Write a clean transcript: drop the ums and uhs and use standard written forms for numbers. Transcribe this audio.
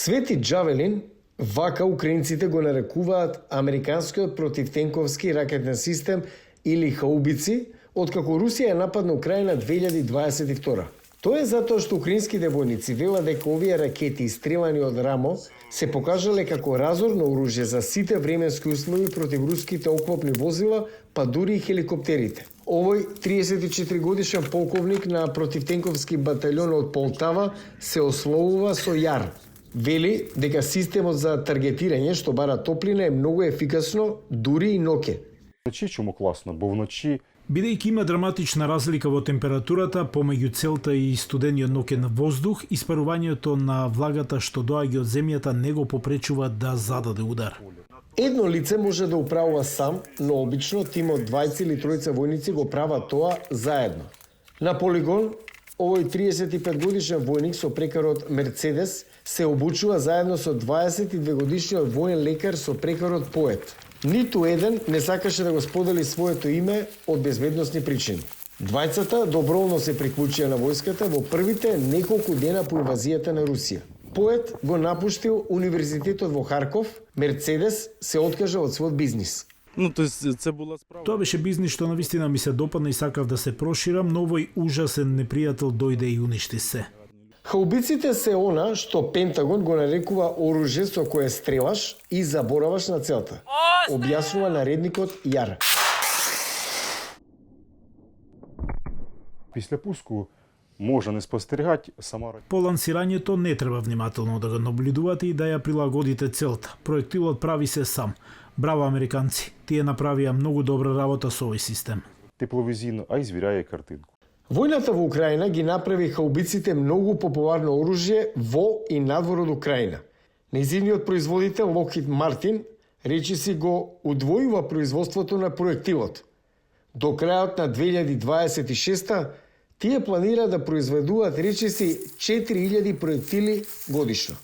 Свети Джавелин, вака украинците го нарекуваат американскиот противтенковски ракетен систем или хаубици, откако Русија нападна Украина 2022. Тоа е затоа што украинските војници велат дека овие ракети истрелани од рамо се покажале како разорно оружје за сите временски услови против руските оклопни возила, па дури и хеликоптерите. Овој 34 годишен полковник на противтенковски батальон од Полтава се ословува со јар. Вели дека системот за таргетирање што бара топлина е многу ефикасно дури и ноќе. Вночі чому класно, бо вночі Бидејќи има драматична разлика во температурата помеѓу целта и студениот ноќен воздух, испарувањето на влагата што доаѓа од земјата не го попречува да зададе удар. Едно лице може да управува сам, но обично тим од двајца или тројца војници го прават тоа заедно. На полигон, овој 35 годишен војник со прекарот Мерцедес се обучува заедно со 22 годишниот воен лекар со прекарот Поет. Ниту еден не сакаше да го сподели своето име од безбедносни причини. Двајцата доброволно се приклучија на војската во првите неколку дена по инвазијата на Русија. Поет го напуштил универзитетот во Харков, Мерцедес се откажа од својот бизнис. Тоа беше бизнис што навистина ми се допадна и сакав да се проширам, но овој ужасен непријател дојде и уништи се. Хаубиците се она што Пентагон го нарекува оружје со кое стрелаш и забораваш на целта. Објаснува наредникот Јар. після пуску може не спостерігати сама ракета. По лансирањето не треба внимателно да го наблюдувате и да ја прилагодите целта. Проектилот прави се сам. Браво американци, тие направија многу добра работа со овој систем. Тепловизійно, а й звіряє картинку. Војната во Украина ги направи хаубиците многу популарно оружје во и надвор од Украина. Нејзиниот производител Lockheed Martin речиси го удвојува производството на проектилот. До крајот на 2026 тие планира да произведуваат речиси 4000 проектили годишно.